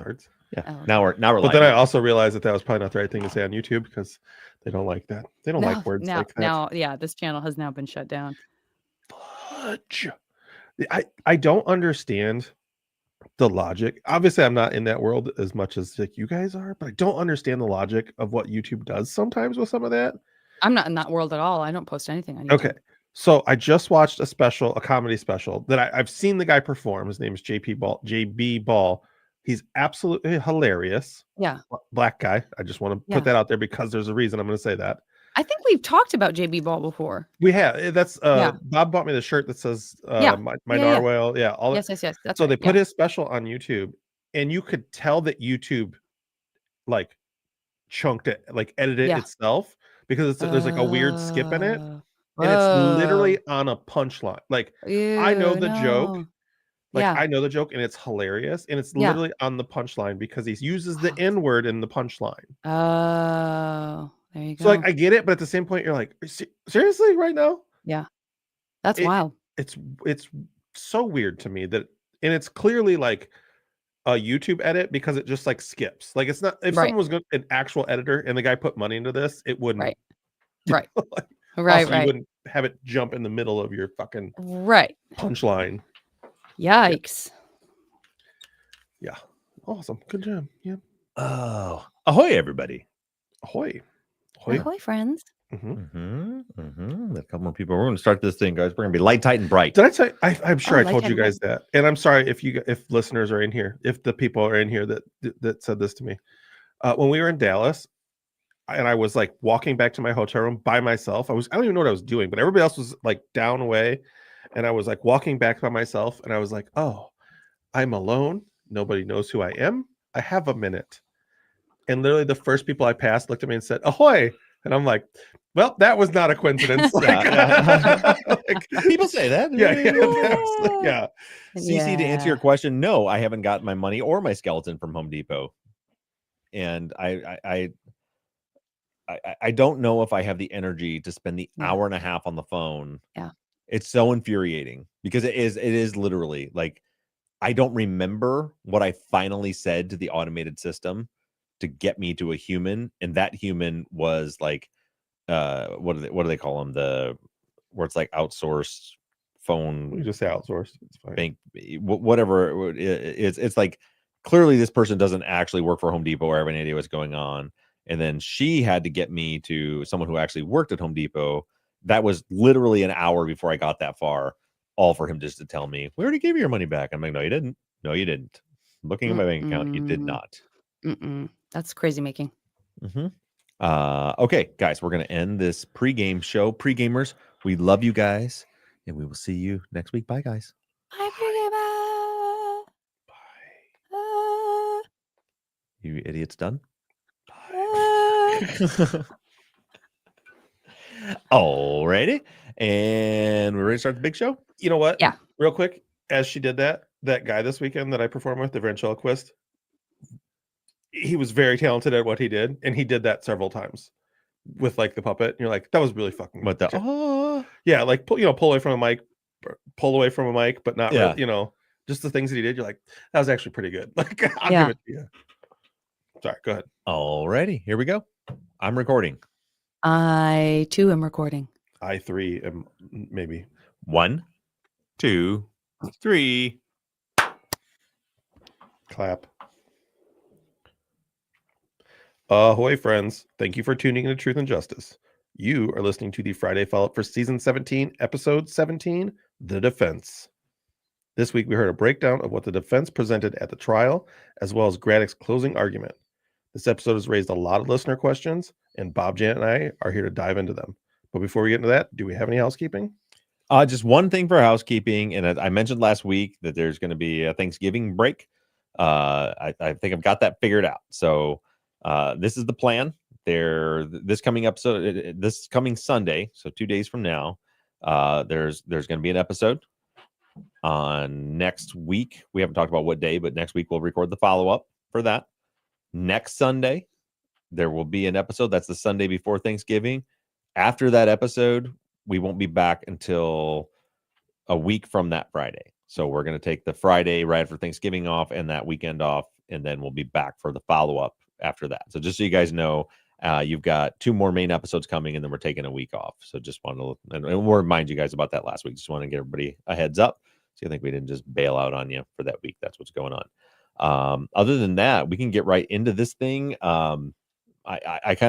words. Yeah. Oh, Now we're But then I live. also realized that was probably not the right thing to say on YouTube because they don't like that. They don't like words like that. Now, yeah, this channel has now been shut down. Fudge. I don't understand the logic. Obviously, I'm not in that world as much as like you guys are, but I don't understand the logic of what YouTube does sometimes with some of that. I'm not in that world at all. I don't post anything on YouTube. Okay. So I just watched a comedy special that I've seen the guy perform. His name is JB Ball. He's absolutely hilarious. Yeah. Black guy. I just want to put that out there because there's a reason I'm going to say that. I think we've talked about JB Ball before. We have. That's Bob bought me the shirt that says my narwhal. Yeah. All yes. That's so right. they put his special on YouTube, and you could tell that YouTube like chunked it, like edited itself because there's like a weird skip in it. And it's literally on a punchline. Like I know the joke. Like I know the joke and it's hilarious. And it's literally on the punchline because he uses the N-word in the punchline. Oh, there you go. So like I get it, but at the same point, you're like, seriously, right now? Yeah. That's wild. It's so weird to me that, and it's clearly like a YouTube edit because it just like skips. Like it's not, if someone was an actual editor and the guy put money into this, it wouldn't. Right. Right. You wouldn't have it jump in the middle of your fucking punchline. Yikes. Yeah. Awesome. Good job. Yeah. Oh, ahoy, everybody. Ahoy. Ahoy, friends. A couple more people. We're going to start this thing, guys. We're going to be light, tight, and bright. Did I say? I'm sure I told you guys that. And I'm sorry if listeners are in here, if the people are in here that said this to me. When we were in Dallas, and I was like walking back to my hotel room by myself. I don't even know what I was doing, but everybody else was like down away. And I was like walking back by myself. And I was like, oh, I'm alone. Nobody knows who I am. I have a minute. And literally the first people I passed looked at me and said, ahoy. And I'm like, well, that was not a coincidence. Like, people say that. Yeah. CC, to answer your question, no, I haven't gotten my money or my skeleton from Home Depot. And I don't know if I have the energy to spend the hour and a half on the phone. Yeah. It's so infuriating because it is literally like, I don't remember what I finally said to the automated system to get me to a human. And that human was like, what do they call them? Where it's like outsourced phone. You just say outsourced. It's fine. Bank, whatever. It's like, clearly this person doesn't actually work for Home Depot or have any idea what's going on. And then she had to get me to someone who actually worked at Home Depot. That was literally an hour before I got that far, all for him just to tell me, we already gave you your money back. I'm like, no, you didn't. No, you didn't. Looking at my bank account, you did not. That's crazy making. Okay, guys, we're going to end this pregame show. Pre-gamers, we love you guys, and we will see you next week. Bye, guys. Bye, pre-gamer. Bye. You idiots done? Alrighty, and we're ready to start the big show. You know what? Yeah. Real quick, as she did that guy this weekend that I performed with, the ventriloquist, he was very talented at what he did, and he did that several times with like the puppet. And you're like, that was really fucking. But yeah, like pull away from a mic, but not really, just the things that he did. You're like, that was actually pretty good. Like, I'll give it to you. Sorry, go ahead. Alrighty, here we go. I'm recording. I too am recording. I 3 am maybe 1, 2, 3. Clap. Ahoy, friends. Thank you for tuning into Truth and Justice. You are listening to the Friday follow-up for Season 17, Episode 17, The Defense. This week, we heard a breakdown of what the defense presented at the trial, as well as Graddock's closing argument. This episode has raised a lot of listener questions, and Bob, Janet, and I are here to dive into them. But before we get into that, do we have any housekeeping? Just one thing for housekeeping, and I mentioned last week that there's going to be a Thanksgiving break. I think I've got that figured out. So this is the plan. This coming Sunday, so 2 days from now, there's going to be an episode. On next week, we haven't talked about what day, but next week we'll record the follow-up for that. Next Sunday, there will be an episode. That's the Sunday before Thanksgiving. After that episode, we won't be back until a week from that Friday. So we're going to take the Friday right after Thanksgiving off and that weekend off and then we'll be back for the follow-up after that. So just so you guys know, you've got 2 more main episodes coming, and then we're taking a week off. So just want to, and we'll remind you guys about that last week. Just want to give everybody a heads up. So you think we didn't just bail out on you for that week. That's what's going on. Other than that, we can get right into this thing. I talked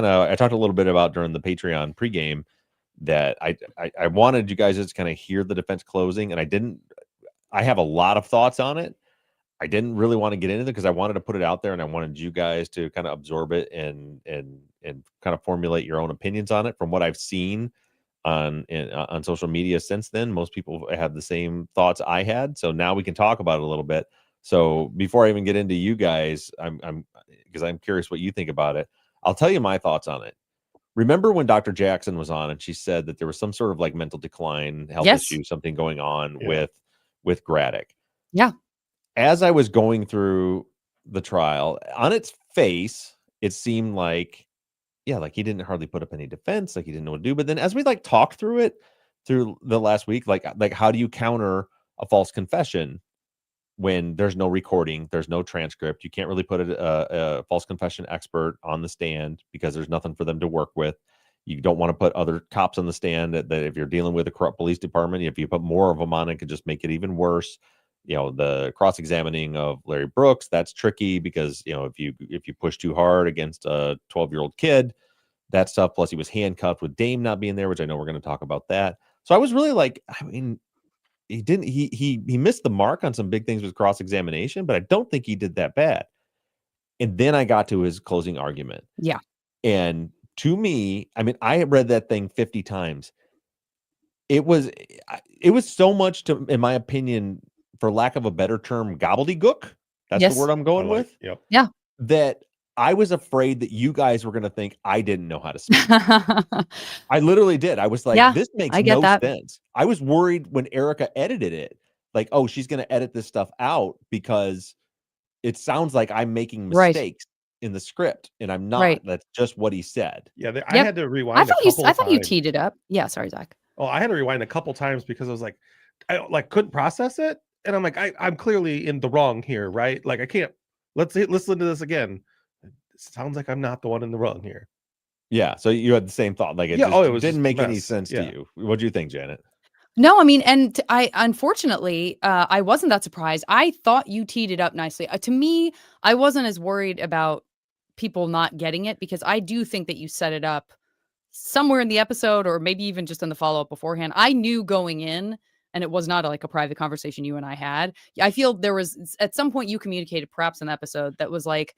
a little bit about during the Patreon pregame that I wanted you guys to kind of hear the defense closing, and I have a lot of thoughts on it. I didn't really want to get into it because I wanted to put it out there, and I wanted you guys to kind of absorb it and kind of formulate your own opinions on it. From what I've seen on social media since then, most people have the same thoughts I had. So now we can talk about it a little bit. So before I even get into you guys, because I'm curious what you think about it. I'll tell you my thoughts on it. Remember when Dr. Jackson was on and she said that there was some sort of like mental decline, health issue, something going on with Graddick. Yeah. As I was going through the trial, on its face, it seemed like, like he didn't hardly put up any defense, like he didn't know what to do. But then as we like talked through it through the last week, like how do you counter a false confession when there's no recording, there's no transcript? You can't really put a false confession expert on the stand because there's nothing for them to work with. You don't want to put other cops on the stand that if you're dealing with a corrupt police department, if you put more of them on, it could just make it even worse. The cross-examining of Larry Brooks, that's tricky because, if you push too hard against a 12-year-old kid, that stuff. Plus he was handcuffed with Dame not being there, which I know we're going to talk about that. So I was really like, he missed the mark on some big things with cross-examination, but I don't think he did that bad. And then I got to his closing argument. Yeah. And to me, I read that thing 50 times. It was so much, to, in my opinion, for lack of a better term, gobbledygook. That's the word I'm going with. Yep. Yeah. That I was afraid that you guys were going to think I didn't know how to speak. I literally did. I was like, this makes no sense. I was worried when Erica edited it, like, oh, she's going to edit this stuff out because it sounds like I'm making mistakes in the script, and I'm not. Right. That's just what he said. Yeah, I had to rewind. I thought you teed it up. Yeah, sorry, Zach. Oh, I had to rewind a couple times because I was like, I couldn't process it, and I'm like, I'm clearly in the wrong here, right? Like I can't. Let's listen to this again. It sounds like I'm not the one in the wrong here. Yeah. So you had the same thought, like it didn't make any sense to you. What do you think, Janet? No, and I unfortunately I wasn't that surprised. I thought you teed it up nicely. To me, I wasn't as worried about people not getting it because I do think that you set it up somewhere in the episode or maybe even just in the follow-up beforehand. I knew going in, and it was not like a private conversation you and I had. I feel there was at some point you communicated perhaps in the episode that was like,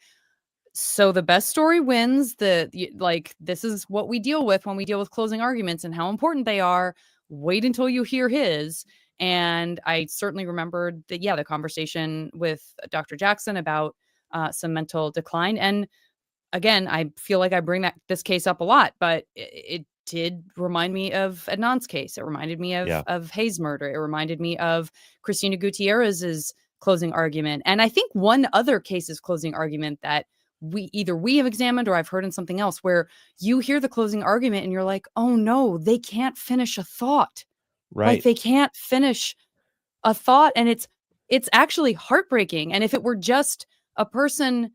so the best story wins. This is what we deal with when we deal with closing arguments and how important they are. Wait until you hear his. And I certainly remembered that, the conversation with Dr. Jackson about some mental decline. And again, I feel like I bring this case up a lot, but it did remind me of Adnan's case. It reminded me of Hayes' murder. It reminded me of Christina Gutierrez's closing argument. And I think one other case's closing argument that we have examined or I've heard in something else where you hear the closing argument and you're like, oh no, they can't finish a thought. Right. Like they can't finish a thought. And it's actually heartbreaking. And if it were just a person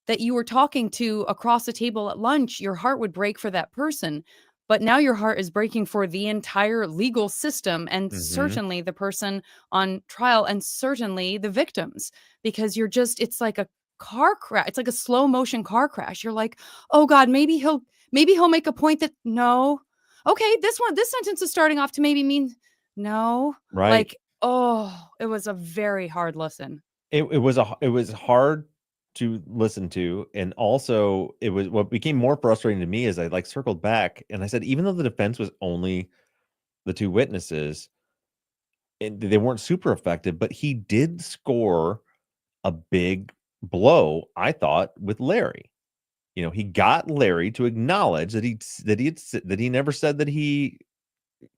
that you were talking to across the table at lunch, your heart would break for that person. But now your heart is breaking for the entire legal system and certainly the person on trial and certainly the victims, because it's like a car crash. It's like a slow motion car crash. You're like, oh God, maybe he'll make a point that no. Okay, this sentence is starting off to maybe mean no. Right. Like, oh, it was a very hard listen. It was hard to listen to, and also it was what became more frustrating to me as I like circled back and I said, even though the defense was only the 2 witnesses and they weren't super effective, but he did score a big blow, I thought, with Larry. He got Larry to acknowledge that he never said that he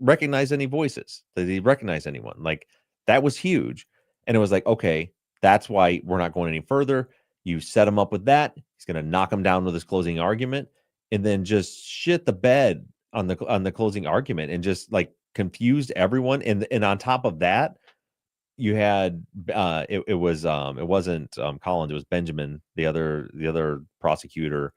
recognized any voices, that he recognized anyone. Like that was huge. And it was like, okay, that's why we're not going any further. You set him up with that. He's going to knock him down with his closing argument and then just shit the bed on the closing argument and just like confused everyone. And on top of that, you had it wasn't Collins, it was Benjamin, the other prosecutor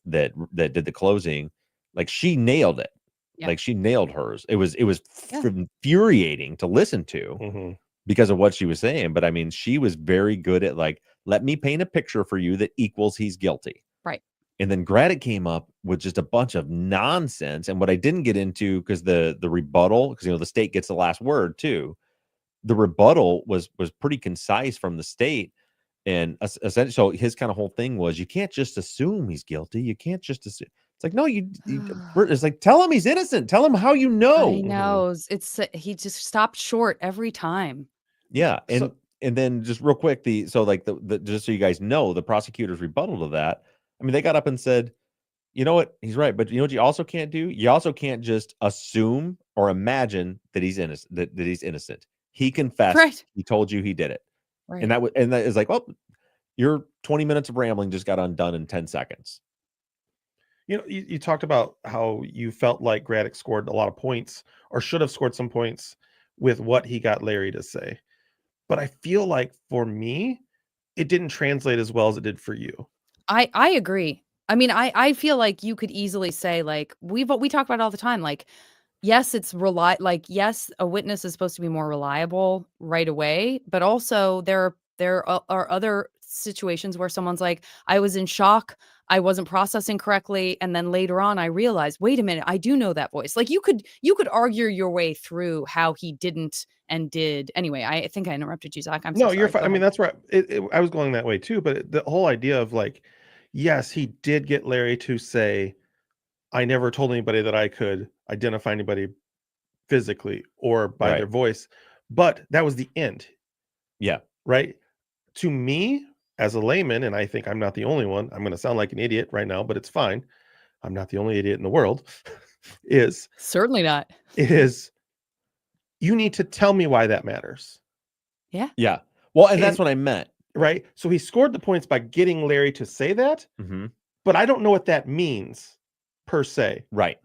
that did the closing. Like, she nailed it. Yeah. Like, she nailed hers. It was Yeah. infuriating to listen to Mm-hmm. because of what she was saying, but I mean, she was very good at, like, let me paint a picture for you that equals he's guilty. Right. And then Graddick came up with just a bunch of nonsense. And what I didn't get into, because the rebuttal, because the state gets the last word too, the rebuttal was pretty concise from the state. And essentially, so his kind of whole thing was, you can't just assume he's guilty. You can't just assume. It's like, no, it's like, tell him he's innocent. Tell him how you know. I know. It's he just stopped short every time. Yeah. So- And then just real quick, just so you guys know, the prosecutor's rebuttal to that, I mean, they got up and said, you know what, he's right, but you know what you also can't do? You also can't just assume or imagine that he's innocent, that he's innocent. He confessed. Right. He told you he did it. Right. And that is like, well, your 20 minutes of rambling just got undone in 10 seconds. You talked about how you felt like Graddick scored a lot of points, or should have scored some points, with what he got Larry to say. But I feel like for me, it didn't translate as well as it did for you. I agree. I mean, I feel like you could easily say, like, we talk about it all the time, like, yes, yes, a witness is supposed to be more reliable right away, but also there are other situations where someone's like, I was in shock, I wasn't processing correctly, and then later on I realized, wait a minute, I do know that voice. Like, you could argue your way through how he didn't and did. Anyway, I think I interrupted you, Zach. I'm so No, sorry. you're fine. Go I mean, ahead. that's right. I was going that way too, but the whole idea of, like, yes, he did get Larry to say, I never told anybody that I could identify anybody physically or by their Right. voice, but that was the end, Yeah. right? To me, as a layman, and I think I'm not the only one, I'm going to sound like an idiot right now, but it's fine. I'm not the only idiot in the world. Certainly not. is you need to tell me why that matters. Yeah. Yeah. Well, and that's what I meant. Right? So he scored the points by getting Larry to say that, but I don't know what that means per se. Right.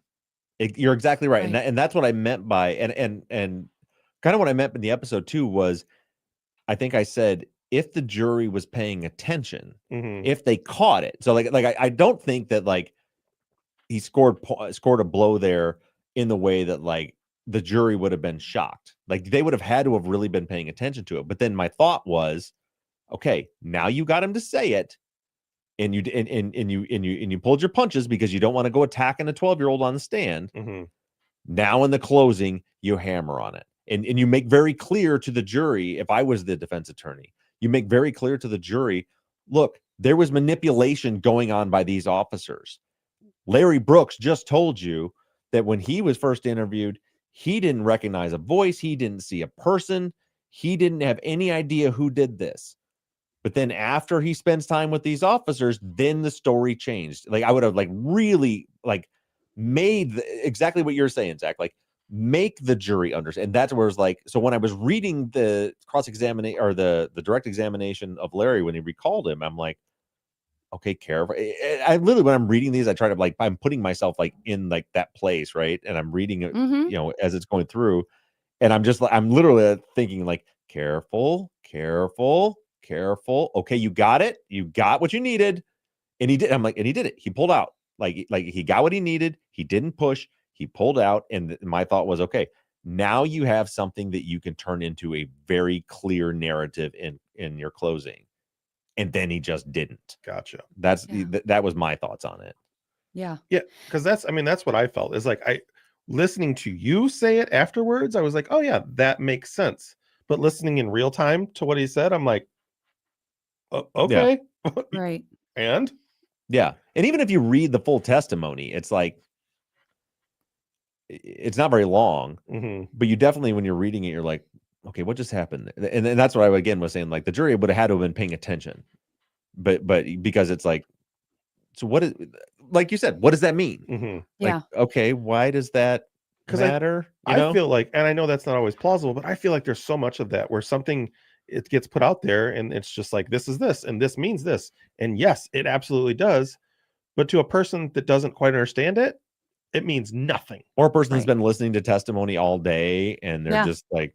You're exactly right. Right. And that's what I meant by, and kind of what I meant in the episode too was, I think I said, if the jury was paying attention, if they caught it. So like I don't think that, like, he scored a blow there in the way that, like, the jury would have been shocked. Like, they would have had to have really been paying attention to it. But then my thought was, okay, now you got him to say it, and you pulled your punches because you don't want to go attacking a 12-year-old on the stand. Now in the closing, you hammer on it. And you make very clear to the jury, if I was the defense attorney, you make very clear to the jury, look, there was manipulation going on by these officers. Larry Brooks just told you that when he was first interviewed, he didn't recognize a voice. He didn't see a person. He didn't have any idea who did this. But then after he spends time with these officers, then the story changed. Like, I would have, like, really, like, made exactly what you're saying, Zach, like, make the jury understand. And that's where it's like, so when I was reading the cross-examination or the direct examination of Larry, when he recalled him, I'm like, okay, careful. I literally, when I'm reading these, I try to, like, I'm putting myself, like, in, like, that place, right? And I'm reading it, as it's going through. And I'm literally thinking, like, careful. Okay, you got it. You got what you needed. And he did. I'm like, and he did it. He pulled out. Like he got what he needed. He didn't push. He pulled out. And my thought was, okay, now you have something that you can turn into a very clear narrative in your closing. And then he just didn't. Gotcha. That was my thoughts on it. Yeah. Yeah. Because that's what I felt. Is like, listening to you say it afterwards, I was like, oh yeah, that makes sense. But listening in real time to what he said, I'm like, okay. Yeah. Right. And yeah. And even if you read the full testimony, it's like, it's not very long, but you definitely, when you're reading it, you're like, okay, what just happened? And that's what I, again, was saying, like, the jury would have had to have been paying attention, but because it's like, so what is, like you said, what does that mean? Like, okay, why does that matter? I feel like, and I know that's not always plausible, but I feel like there's so much of that where something, it gets put out there and it's just like, this is this, and this means this. And yes, it absolutely does. But to a person that doesn't quite understand it, it means nothing. Or a person who's been listening to testimony all day and they're just like,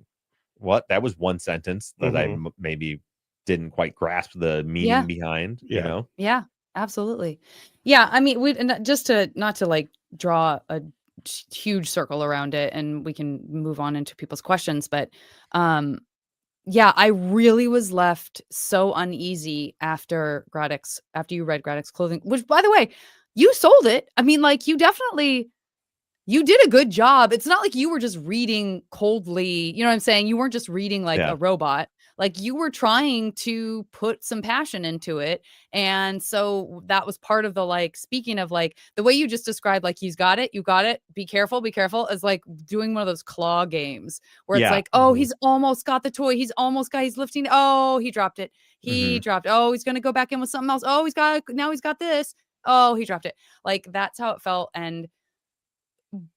what? That was one sentence that I Mhm. maybe didn't quite grasp the meaning Yeah. behind, you Yeah. know? Yeah, absolutely. Yeah, I mean, we and just to not to like draw a huge circle around it, and we can move on into people's questions, but um yeah, I really was left so uneasy after you read Graddock's clothing, which by the way, you sold it. I mean, like you did a good job. It's not like you were just reading coldly, you know what I'm saying? You weren't just reading like Yeah. a robot. Like you were trying to put some passion into it. And so that was part of the like speaking of like the way you just described like you got it, be careful is like doing one of those claw games where it's Yeah. like, oh, Mhm. he's almost got the toy. He's lifting. Oh, he dropped it. He Mhm. dropped. Oh, he's gonna go back in with something else. Oh, he's got this. Oh, he dropped it. Like that's how it felt. And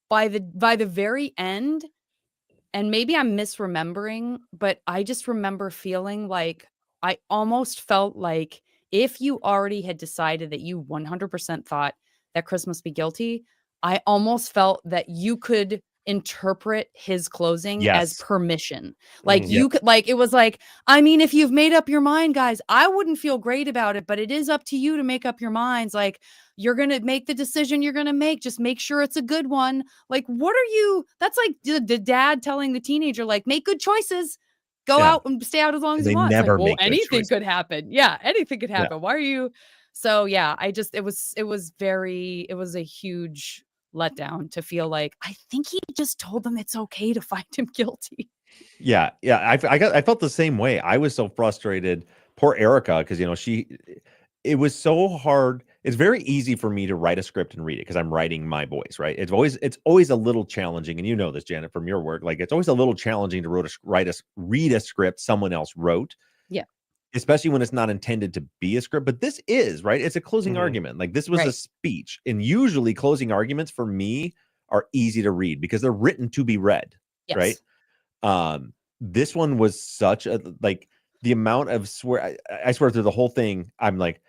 by the very end, and maybe I'm misremembering, but I just remember feeling like I almost felt like if you already had decided that you 100% thought that Chris must be guilty, I almost felt that you could interpret his closing as Yes. permission. Like Mhm. Yep. you could like it was like, I mean, if you've made up your mind, guys, I wouldn't feel great about it, but it is up to you to make up your minds. Like you're going to make the decision you're going to make. Just make sure it's a good one. Like, what are you? That's like the dad telling the teenager, like, make good choices, go Yeah. out and stay out as long And as you they want. It's like, never well, make good anything choices. could happen. Yeah, anything could Yeah. happen. Why are you? So yeah, it was a huge letdown to feel like I think he just told them it's okay to find him guilty. Yeah, yeah, I felt the same way. I was so frustrated. Poor Erica, because it was so hard. It's very easy for me to write a script and read it because I'm writing my voice, right? It's always a little challenging, and you know this, Janet, from your work. Like it's always a little challenging to read a script someone else wrote, Yeah. especially when it's not intended to be a script. But this is right. It's a closing Mhm. argument. Like this was a Right. speech, and usually closing arguments for me are easy to read because they're written to be read, right? Yes. This one was such a like the amount of I swear through the whole thing, I'm like,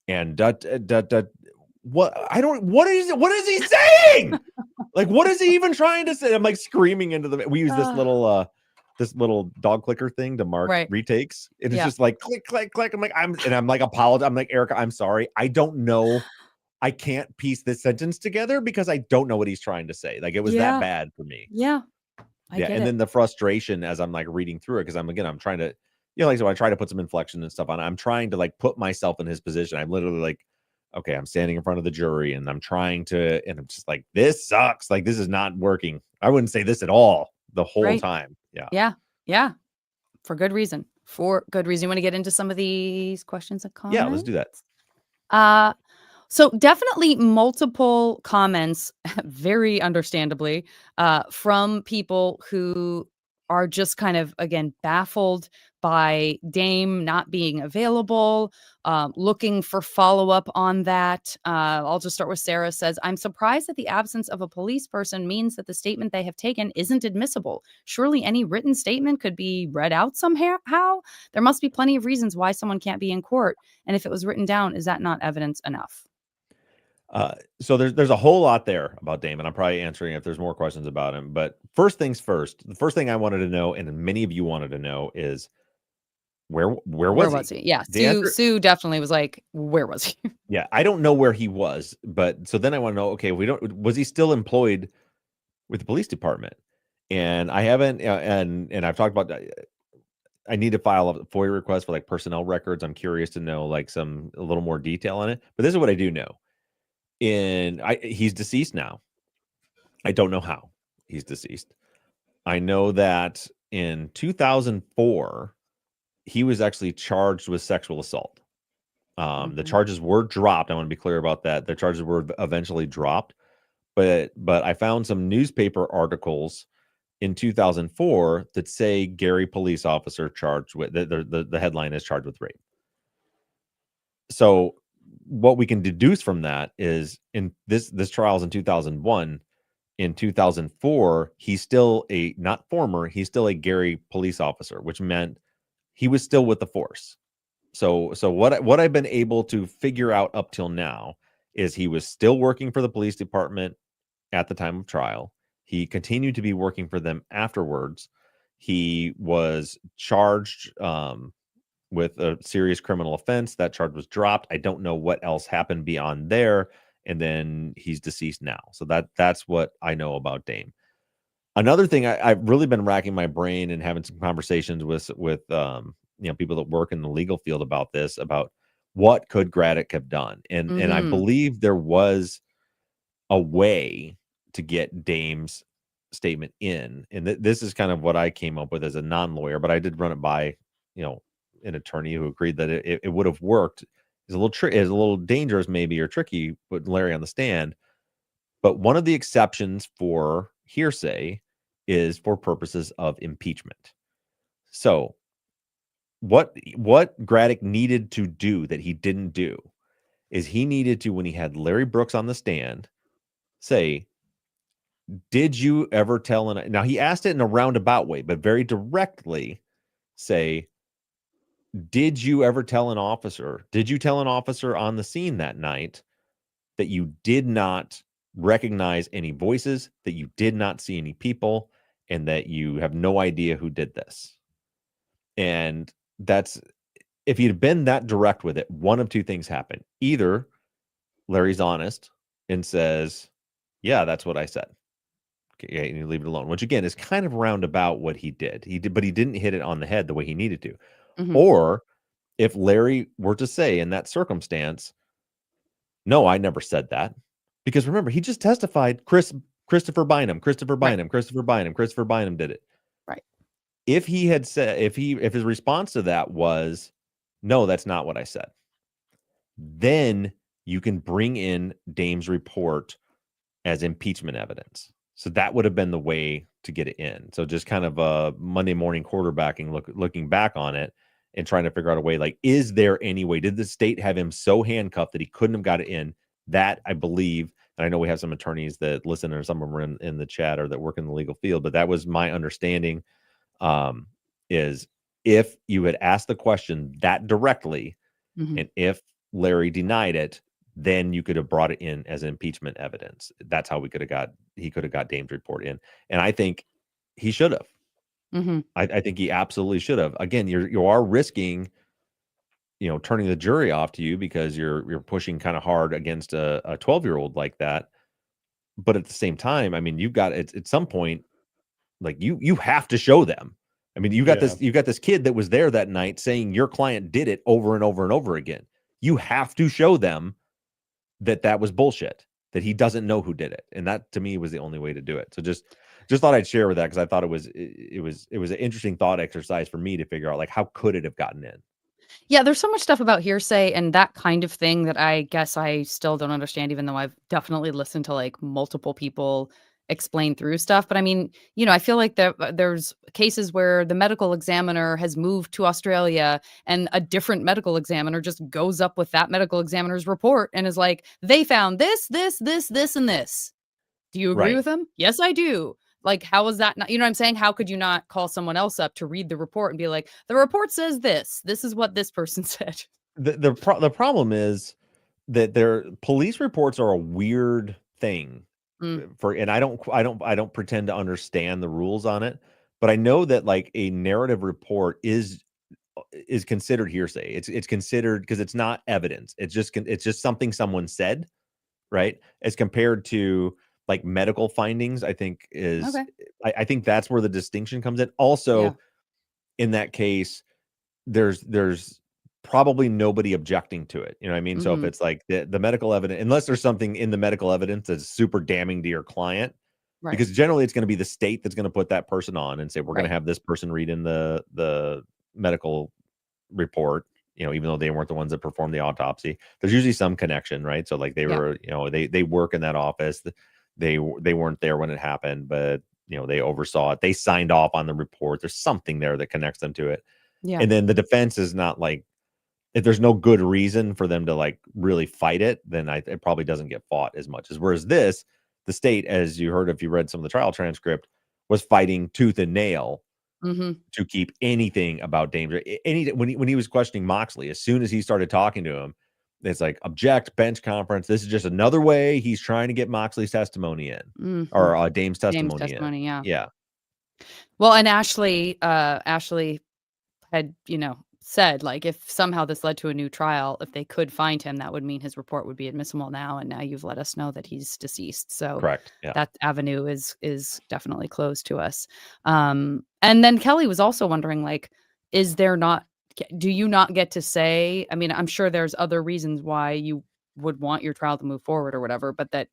and what is he saying? Like, what is he even trying to say? I'm like screaming into the we use this little dog clicker thing to mark Right. retakes. And it's Yeah. just like click, click, click. I'm like apologize. I'm like, Erica, I'm sorry. I don't know. I can't piece this sentence together because I don't know what he's trying to say. Like it was that Yeah. bad for me. Yeah. I Yeah, get and it. then the frustration as I'm like reading through it because I'm trying to, like so I try to put some inflection and stuff on. I'm trying to like put myself in his position. I'm literally like, okay, I'm standing in front of the jury and I'm trying to, and I'm just like, this sucks. Like this is not working. I wouldn't say this at all the whole Right. time. Yeah. Yeah. Yeah. For good reason. For good reason. You want to get into some of these questions and Yeah, let's do that. comments? Uh so definitely multiple comments, very understandably, from people who are just kind of again baffled by Dame not being available, looking for follow up on that. I'll just start with Sarah says, I'm surprised that the absence of a police person means that the statement they have taken isn't admissible. Surely any written statement could be read out somehow. There must be plenty of reasons why someone can't be in court. And if it was written down, is that not evidence enough? So there's a whole lot there about Damon. I'm probably answering if there's more questions about him. But first things first, the first thing I wanted to know, and many of you wanted to know, is where Where was was he? he? Yeah, The answer, Sue definitely was like, "Where was he?" yeah, I don't know where he was, but so then I want to know, okay, was he still employed with the police department? And I haven't, and I've talked about, I need to file a FOIA request for like personnel records. I'm curious to know like a little more detail on it. But this is what I do know. He's deceased now. I don't know how he's deceased. I know that in 2004, he was actually charged with sexual assault. The Mhm. charges were dropped. I want to be clear about that. The charges were eventually dropped, but I found some newspaper articles in 2004 that say Gary police officer charged with the headline is charged with rape. So what we can deduce from that is in this trial's in 2001. In 2004, he's still he's still a Gary police officer, which meant he was still with the force. So what I've been able to figure out up till now is he was still working for the police department at the time of trial. He continued to be working for them afterwards. He was charged with a serious criminal offense. That charge was dropped. I don't know what else happened beyond there. And then he's deceased now. So that's what I know about Dame. Another thing, I've really been racking my brain and having some conversations with people that work in the legal field about this, about what could Graddick have done. And I believe there was a way to get Dame's statement in. And this is kind of what I came up with as a non-lawyer, but I did run it by, an attorney who agreed that it would have worked. It's a little dangerous maybe, or tricky, putting Larry on the stand. But one of the exceptions for hearsay is for purposes of impeachment. So what Graddick needed to do that he didn't do is he needed to, when he had Larry Brooks on the stand, say, did you ever tell now he asked it in a roundabout way, but very directly say, did you tell an officer on the scene that night that you did not recognize any voices, that you did not see any people, and that you have no idea who did this? And that's, if he'd been that direct with it, one of two things happen. Either Larry's honest and says, yeah, that's what I said. Okay, and you leave it alone, which again is kind of roundabout what he did. But he didn't hit it on the head the way he needed to. Or if Larry were to say in that circumstance, no, I never said that. Because remember, he just testified Christopher Bynum did it. Right. If he had said, if his response to that was, no, that's not what I said, then you can bring in Dame's report as impeachment evidence. So that would have been the way to get it in. So just kind of a Monday morning quarterbacking, looking back on it and trying to figure out a way, like, is there any way? Did the state have him so handcuffed that he couldn't have got it in? That, I believe, and I know we have some attorneys that listen, or some of them are in the chat or that work in the legal field, but that was my understanding, is if you had asked the question that directly, and if Larry denied it, then you could have brought it in as impeachment evidence. That's how he could have got Dame's report in. And I think he should have. I think he absolutely should have. Again, you are risking, turning the jury off to you because you're pushing kind of hard against a 12-year-old like that. But at the same time, I mean, you've got, at some point, like, you have to show them. I mean, you got this kid that was there that night saying your client did it over and over and over again. You have to show them that was bullshit, that he doesn't know who did it. And that, to me, was the only way to do it. So just thought I'd share with that, because I thought it was an interesting thought exercise for me to figure out, like, how could it have gotten in? Yeah, there's so much stuff about hearsay and that kind of thing that I guess I still don't understand, even though I've definitely listened to like multiple people explain through stuff. But I mean, I feel like there's cases where the medical examiner has moved to Australia and a different medical examiner just goes up with that medical examiner's report and is like, they found this, this, this, this, and this. Do you agree with them? Yes, I do. Like, how is that not, you know what I'm saying? How could you not call someone else up to read the report and be like, the report says this. This is what this person said. The problem is that their police reports are a weird thing and I don't pretend to understand the rules on it, but I know that, like, a narrative report is considered hearsay. It's considered, because it's not evidence. It's just something someone said, right? As compared to, like, medical findings, I think is, Okay. I think that's where the distinction comes in. Also, in that case, there's probably nobody objecting to it. You know what I mean? So if it's like the medical evidence, unless there's something in the medical evidence that's super damning to your client, because generally it's going to be the state that's going to put that person on and say, we're going to have this person read in the medical report, even though they weren't the ones that performed the autopsy. There's usually some connection, right? So, like, they were, they work in that office. They weren't there when it happened, but they oversaw it. They signed off on the report. There's something there that connects them to it. Yeah. And then the defense is not, like, if there's no good reason for them to, like, really fight it, then it probably doesn't get fought as much. Whereas this, the state, as you heard if you read some of the trial transcript, was fighting tooth and nail to keep anything about danger. When he was questioning Moxley, as soon as he started talking to him, it's like, object, bench conference. This is just another way he's trying to get Moxley's testimony in, or Dame's testimony in. Yeah. Yeah. Well, and Ashley had, said, like, if somehow this led to a new trial, if they could find him, that would mean his report would be admissible now, and now you've let us know that he's deceased. So Correct. Yeah. that avenue is definitely closed to us. And then Kelly was also wondering, like, is there not do you not get to say, I mean, I'm sure there's other reasons why you would want your trial to move forward or whatever, but that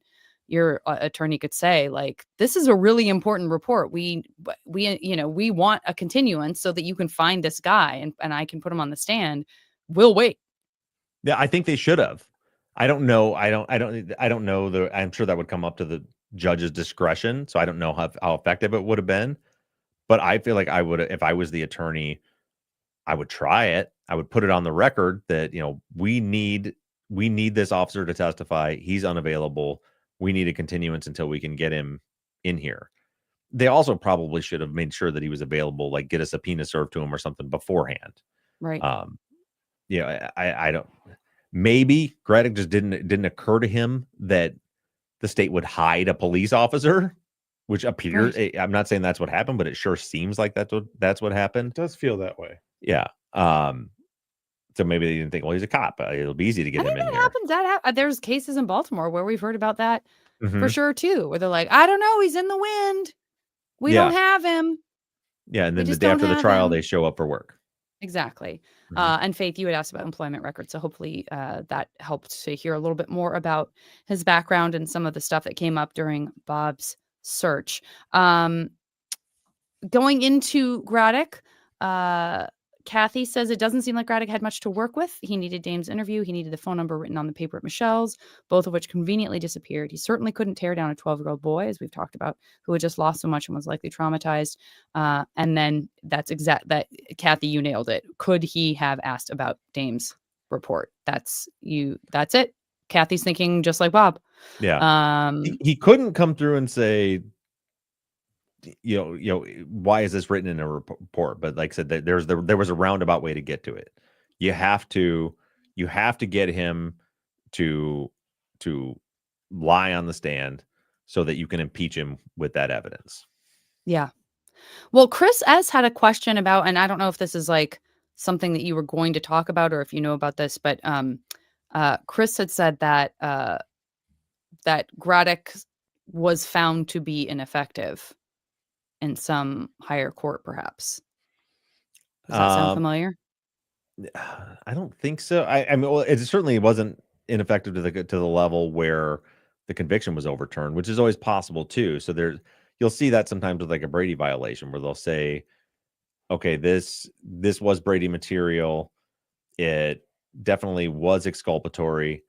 your attorney could say, like, this is a really important report. We want a continuance so that you can find this guy and I can put him on the stand. We'll wait. Yeah, I think they should have. I don't know. I don't know. I'm sure that would come up to the judge's discretion. So I don't know how effective it would have been. But I feel like I would, if I was the attorney, I would try it. I would put it on the record that, we need this officer to testify. He's unavailable. We need a continuance until we can get him in here. They also probably should have made sure that he was available, like get a subpoena served to him or something beforehand. Right. I don't. Maybe Graddick just didn't occur to him that the state would hide a police officer, which appears. Right. I'm not saying that's what happened, but it sure seems like that's what happened. It does feel that way. Yeah. So maybe they didn't think, well, he's a cop. It'll be easy to get him in here. Happens. There's cases in Baltimore where we've heard about that for Mhm. sure too, where they're like, I don't know, he's in the wind. We Yeah. don't have him. Yeah, and We then the just day don't after the have trial, him. they show up for work. Exactly. Mhm. And Faith, you had asked about employment records, so hopefully that helped to hear a little bit more about his background and some of the stuff that came up during Bob's search. Going into Graddick, Kathy says it doesn't seem like Graddick had much to work with. He needed Dame's interview. He needed the phone number written on the paper at Michelle's, both of which conveniently disappeared. He certainly couldn't tear down a 12-year-old boy, as we've talked about, who had just lost so much and was likely traumatized. And then that Kathy, you nailed it. Could he have asked about Dame's report? That's it. Kathy's thinking just like Bob. Yeah. He couldn't come through and say, why is this written in a report? But like I said, there was a roundabout way to get to it. You have to get him to lie on the stand so that you can impeach him with that evidence. Yeah. Well, Chris S had a question about, and I don't know if this is like something that you were going to talk about or if you know about this, but Chris had said that that Graddick was found to be ineffective in some higher court, perhaps. Does that sound familiar? I don't think so. I mean, well, it certainly wasn't ineffective to the level where the conviction was overturned, which is always possible too. So you'll see that sometimes with like a Brady violation where they'll say, okay, this was Brady material. It definitely was exculpatory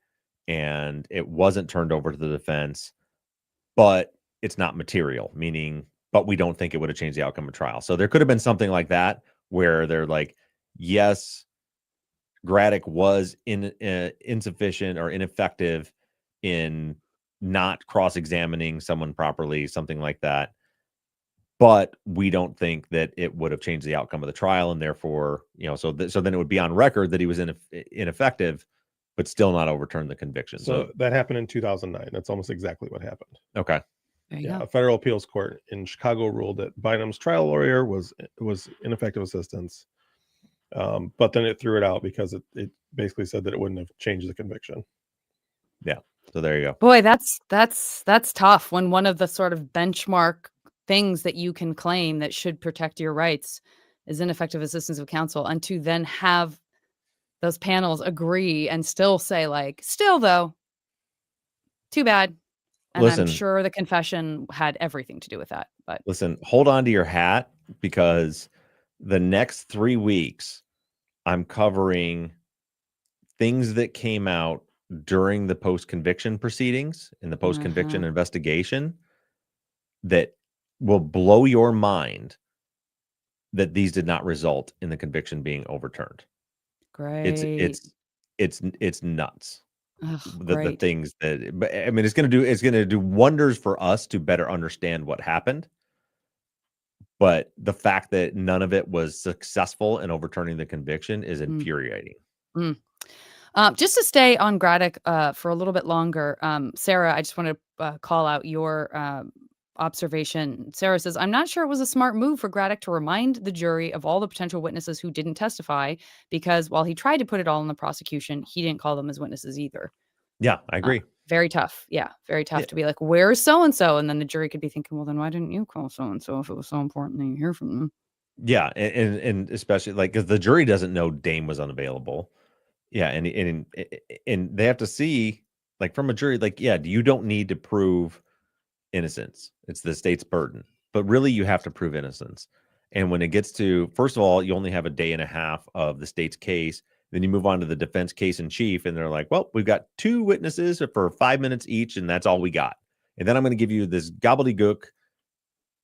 and it wasn't turned over to the defense, but it's not material, meaning, but we don't think it would have changed the outcome of trial. So there could have been something like that where they're like, yes, Graddick was insufficient or ineffective in not cross-examining someone properly, something like that. But we don't think that it would have changed the outcome of the trial, and therefore, so then it would be on record that he was ineffective, but still not overturn the conviction. So that happened in 2009. That's almost exactly what happened. Okay. Yeah, a federal appeals court in Chicago ruled that Bynum's trial lawyer was ineffective assistance, but then it threw it out because it basically said that it wouldn't have changed the conviction. Yeah. So there you go. Boy, that's tough when one of the sort of benchmark things that you can claim that should protect your rights is ineffective assistance of counsel, and to then have those panels agree and still say, like, still though, too bad. And Listen, I'm sure the confession had everything to do with that. But listen, hold on to your hat, because the next 3 weeks I'm covering things that came out during the post-conviction proceedings and the post-conviction investigation that will blow your mind that these did not result in the conviction being overturned. Great. It's nuts. Ugh, The things that, but I mean, it's going to do wonders for us to better understand what happened. But the fact that none of it was successful in overturning the conviction is infuriating. Just to stay on Graddick for a little bit longer, Sarah, I just want to call out your observation. Sarah says, I'm not sure it was a smart move for Graddock to remind the jury of all the potential witnesses who didn't testify, because while he tried to put it all in the prosecution, he didn't call them as witnesses either. Yeah, I agree. Very tough. Yeah, very tough Yeah. to be like, where's so-and-so? And then the jury could be thinking, well, then why didn't you call so-and-so if it was so important that you hear from them? Yeah, and especially like because the jury doesn't know Dame was unavailable. Yeah, and they have to see like from a jury, like, yeah, you don't need to prove innocence. It's the state's burden, but really you have to prove innocence. And when it gets to, first of all, you only have a day and a half of the state's case. Then you move on to the defense case in chief, and they're like, well, we've got 2 witnesses for 5 minutes each, and that's all we got. And then I'm going to give you this gobbledygook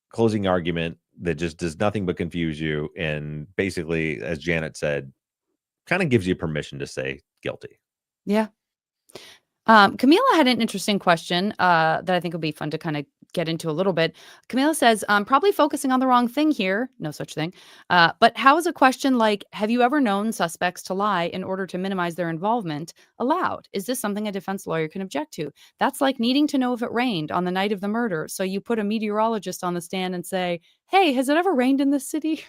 closing argument that just does nothing but confuse you. And basically, as Janet said, kind of gives you permission to say guilty. Yeah. Camila had an interesting question that I think will be fun to kind of get into a little bit. Camila says, probably focusing on the wrong thing here. No such thing. But how is a question like, have you ever known suspects to lie in order to minimize their involvement allowed? Is this something a defense lawyer can object to? That's like needing to know if it rained on the night of the murder. So you put a meteorologist on the stand and say, hey, has it ever rained in this city?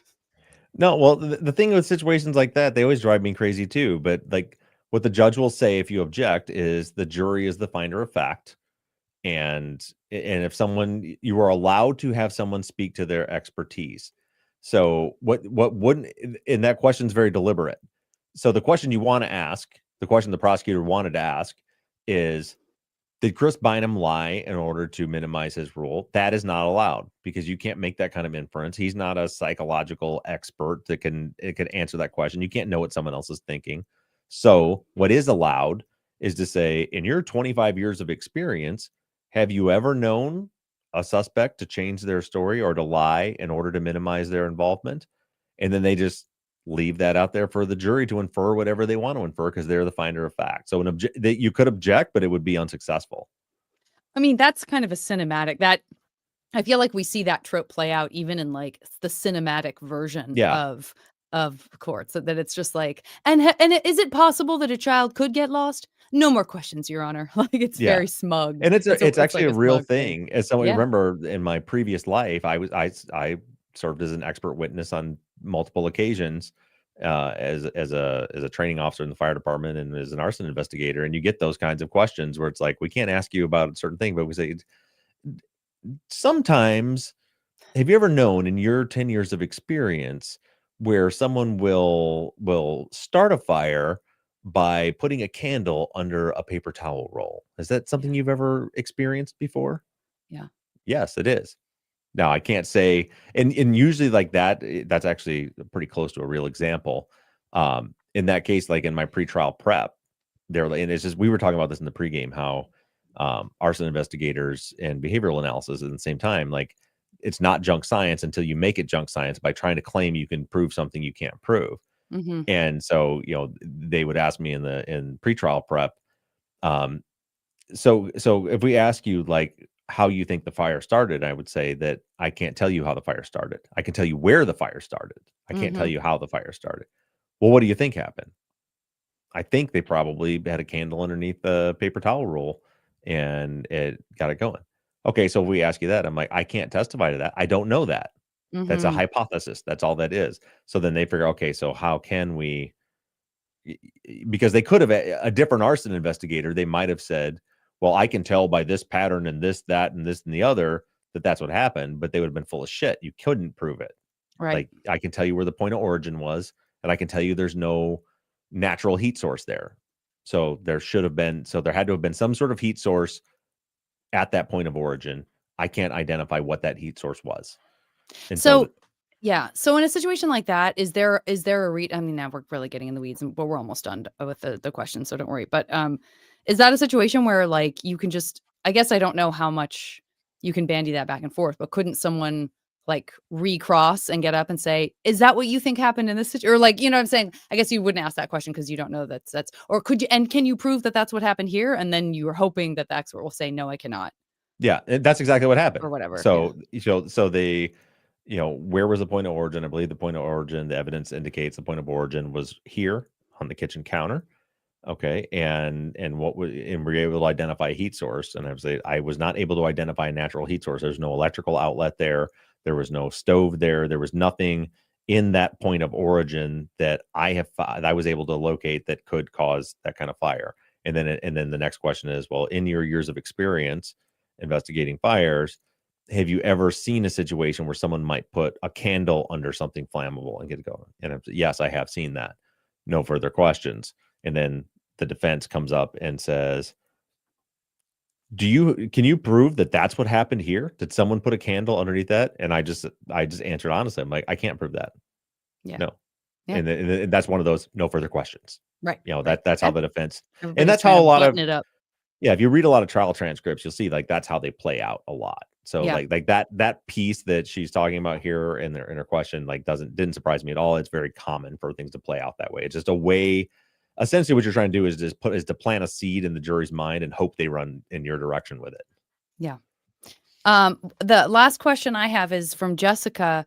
No, well, the thing with situations like that, they always drive me crazy too. But like what the judge will say if you object is the jury is the finder of fact. And if someone, you are allowed to have someone speak to their expertise. So what wouldn't, and that question is very deliberate. So the question you want to ask, the question the prosecutor wanted to ask is, did Chris Bynum lie in order to minimize his rule? That is not allowed because you can't make that kind of inference. He's not a psychological expert that can answer that question. You can't know what someone else is thinking. So what is allowed is to say, in your 25 years of experience, have you ever known a suspect to change their story or to lie in order to minimize their involvement? And then they just leave that out there for the jury to infer whatever they want to infer because they're the finder of fact. So that you could object, but it would be unsuccessful. I mean, that's kind of a cinematic that I feel like we see that trope play out even in like the cinematic version Yeah. of courts, that it's just like, and is it possible that a child could get lost? No more questions, Your Honor. Like it's Yeah. very smug. And it's actually like a real smug thing. As someone Yeah. remember in my previous life, I served as an expert witness on multiple occasions as a training officer in the fire department and as an arson investigator. And you get those kinds of questions where it's like, we can't ask you about a certain thing, but we say sometimes, have you ever known in your 10 years of experience where someone will start a fire by putting a candle under a paper towel roll? Is that something you've ever experienced before? Yeah. Yes, it is. Now, I can't say, and usually like that, that's actually pretty close to a real example. In that case, like in my pretrial prep, and it's just, we were talking about this in the pregame, how arson investigators and behavioral analysis at the same time, like it's not junk science until you make it junk science by trying to claim you can prove something you can't prove. Mm-hmm. And so, they would ask me in pretrial prep. So if we ask you like how you think the fire started, I would say that I can't tell you how the fire started. I can tell you where the fire started. I can't tell you how the fire started. Well, what do you think happened? I think they probably had a candle underneath the paper towel roll and it got it going. Okay, so if we ask you that, I'm like, I can't testify to that. I don't know that. That's a hypothesis. That's all that is. So then they figure, okay, so how can we, because they could have, a different arson investigator, they might have said, well, I can tell by this pattern and this, that, and this and the other that that's what happened, but they would have been full of shit. You couldn't prove it. Right. Like I can tell you where the point of origin was, and I can tell you there's no natural heat source there. So there had to have been some sort of heat source at that point of origin. I can't identify what that heat source was. Yeah. So in a situation like that, is there a I mean, now we're really getting in the weeds, but we're almost done with the question, so don't worry. But is that a situation where like you can just, I guess I don't know how much you can bandy that back and forth, but couldn't someone like recross and get up and say, is that what you think happened in this situation? Or like, you know what I'm saying? I guess you wouldn't ask that question because you don't know that's, or could you, and can you prove that that's what happened here? And then you were hoping that the expert will say, no, I cannot. Yeah, that's exactly what happened. Or whatever. So, so they, where was the point of origin? I believe the point of origin, the evidence indicates the point of origin was here on the kitchen counter. Okay, and were you able to identify a heat source? And I was not able to identify a natural heat source. There's no electrical outlet there. There was no stove there. There was nothing in that point of origin that I was able to locate that could cause that kind of fire. And then the next question is, well, in your years of experience investigating fires, have you ever seen a situation where someone might put a candle under something flammable and get it going? And yes, I have seen that. No further questions. And then the defense comes up and says, can you prove that that's what happened here? Did someone put a candle underneath that? And I just answered honestly. I'm like, I can't prove that. Yeah. No. Yeah. And that's one of those no further questions. Right. That's how the defense, and Everybody's that's trying how a to lot of, button it up. yeah, if you read a lot of trial transcripts, you'll see like that's how they play out a lot. So Yeah. like that piece that she's talking about here in her question, like didn't surprise me at all. It's very common for things to play out that way. It's just a way. Essentially, what you're trying to do is to plant a seed in the jury's mind and hope they run in your direction with it. Yeah. The last question I have is from Jessica,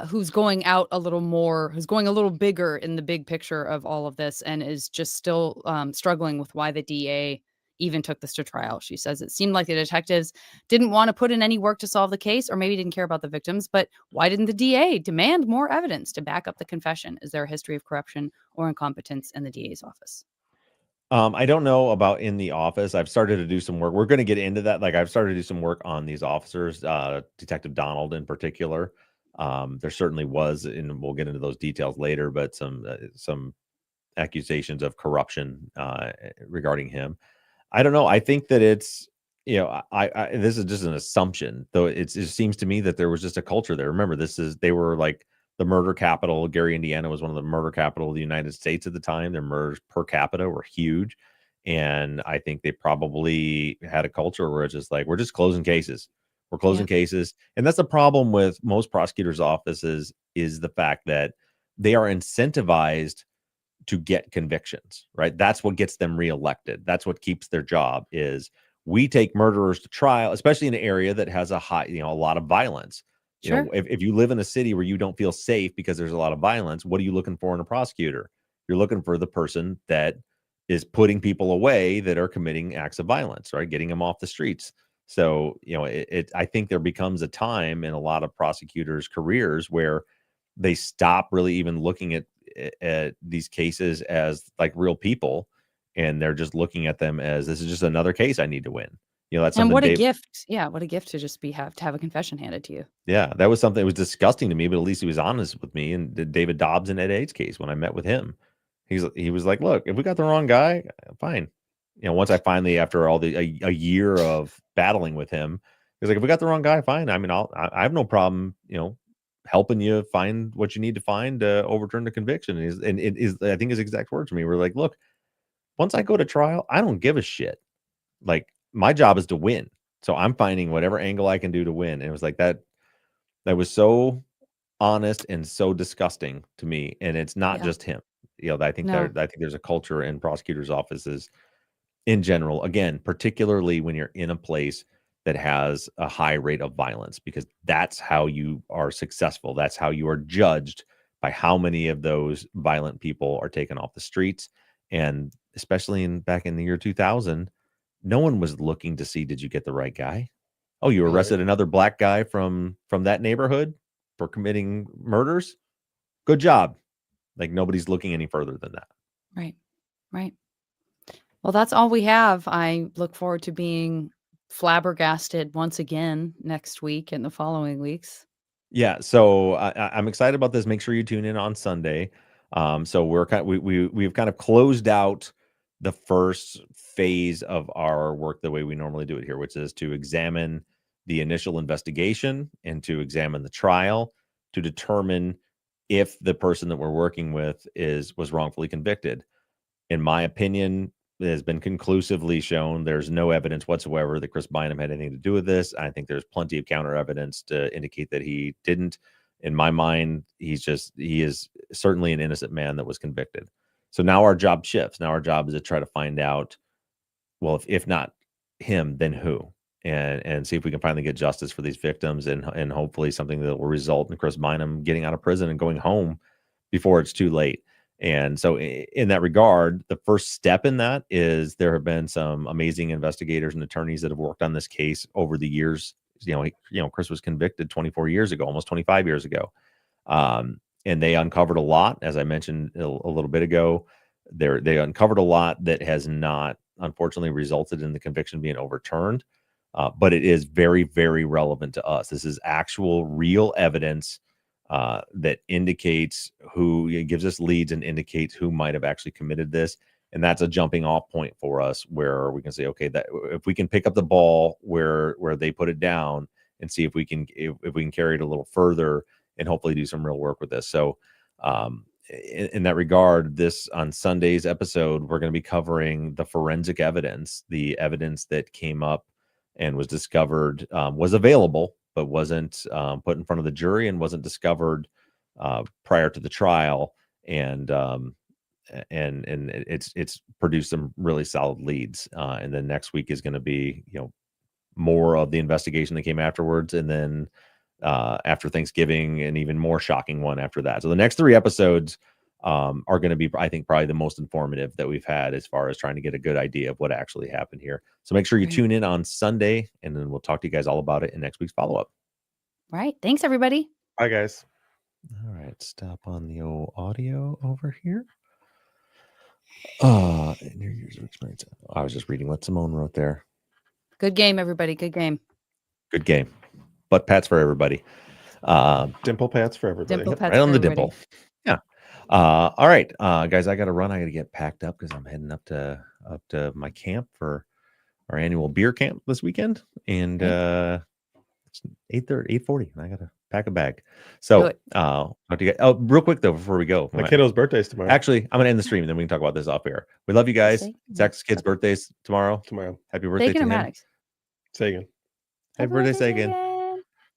who's going out a little more, who's going a little bigger in the big picture of all of this, and is just still struggling with why the DA even took this to trial. She says it seemed like the detectives didn't want to put in any work to solve the case, or maybe didn't care about the victims. But why didn't the DA demand more evidence to back up the confession? Is there a history of corruption or incompetence in the DA's office? I don't know about in the office. I've started to do some work. We're going to get into that. Like I've started to do some work on these officers, Detective Donald in particular. There certainly was, and we'll get into those details later, but some accusations of corruption regarding him. I don't know. I think that it's, I this is just an assumption, though. It seems to me that there was just a culture there. Remember, they were like the murder capital. Gary, Indiana was one of the murder capital of the United States at the time. Their murders per capita were huge. And I think they probably had a culture where it's just like, we're just closing cases. We're closing cases. And that's the problem with most prosecutors' offices is the fact that they are incentivized to get convictions, right? That's what gets them reelected. That's what keeps their job is we take murderers to trial, especially in an area that has a lot of violence. Sure. If you live in a city where you don't feel safe because there's a lot of violence, what are you looking for in a prosecutor? You're looking for the person that is putting people away that are committing acts of violence, right? Getting them off the streets. So, I think there becomes a time in a lot of prosecutors' careers where they stop really even looking at these cases as like real people, and they're just looking at them as this is just another case I need to win. That's And something what a gift. Yeah, what a gift to just have a confession handed to you. Yeah, that was something that was disgusting to me, but at least he was honest with me. And David Dobbs and Ed A's case, when I met with him, he was like, "Look, if we got the wrong guy, fine." Once I finally, after all a year of battling with him, he was like, "If we got the wrong guy, fine. I mean, I have no problem, helping you find what you need to find to overturn the conviction." And it is, I think his exact words to me were like, "Look, once I go to trial, I don't give a shit. Like my job is to win. So I'm finding whatever angle I can do to win." And it was like that was so honest and so disgusting to me. And it's not just him. I think No. I think there's a culture in prosecutors' offices in general, again, particularly when you're in a place that has a high rate of violence, because that's how you are successful. That's how you are judged, by how many of those violent people are taken off the streets. And especially back in the year 2000, no one was looking to see, did you get the right guy? Oh, you Right. arrested another black guy from that neighborhood for committing murders? Good job. Like nobody's looking any further than that. Right. Right. Well, that's all we have. I look forward to being flabbergasted once again next week and the following weeks. Yeah, so I'm excited about this. Make sure you tune in on Sunday. So we've kind of closed out the first phase of our work the way we normally do it here, which is to examine the initial investigation and to examine the trial to determine if the person that we're working with was wrongfully convicted. In my opinion, it has been conclusively shown there's no evidence whatsoever that Chris Bynum had anything to do with this. I think there's plenty of counter evidence to indicate that he didn't. In my mind, he is certainly an innocent man that was convicted. So now our job shifts. Now our job is to try to find out, well, if not him, then who? And see if we can finally get justice for these victims, and hopefully something that will result in Chris Bynum getting out of prison and going home before it's too late. And so in that regard, the first step in that is there have been some amazing investigators and attorneys that have worked on this case over the years. Chris was convicted 24 years ago, almost 25 years ago. And they uncovered a lot, as I mentioned a little bit ago. They uncovered a lot that has not, unfortunately, resulted in the conviction being overturned. But it is very, very relevant to us. This is actual, real evidence that indicates it gives us leads and indicates who might have actually committed this. And that's a jumping off point for us where we can say, okay, that if we can pick up the ball where they put it down and see if we can carry it a little further and hopefully do some real work with this. So in that regard, this on Sunday's episode, we're going to be covering the forensic evidence, the evidence that came up and was discovered, was available, but wasn't put in front of the jury and wasn't discovered prior to the trial. And it's produced some really solid leads. And then next week is going to be, more of the investigation that came afterwards. And then after Thanksgiving, an even more shocking one after that. So the next 3 episodes are going to be, I think, probably the most informative that we've had as far as trying to get a good idea of what actually happened here. So make sure you tune in on Sunday, and then we'll talk to you guys all about it in next week's follow-up. Right. Thanks, everybody. Bye, guys. All right. Stop on the old audio over here. In your years of experience. I was just reading what Simone wrote there. Good game, everybody. Good game. Good game. Butt pats for everybody. Dimple pats for everybody. Dimple pats right on for the everybody. dimple. Yeah. All right, guys, I got to run. I got to get packed up because I'm heading up to my camp for our annual beer camp this weekend, and it's 8:40. I got to pack a bag. So, real quick though, before we go, My kiddo's birthday's tomorrow. Actually, I'm gonna end the stream, and then we can talk about this off air. We love you guys. Zach's kid's birthday's tomorrow. Tomorrow. Happy birthday to him. Sagan. Happy birthday, Sagan.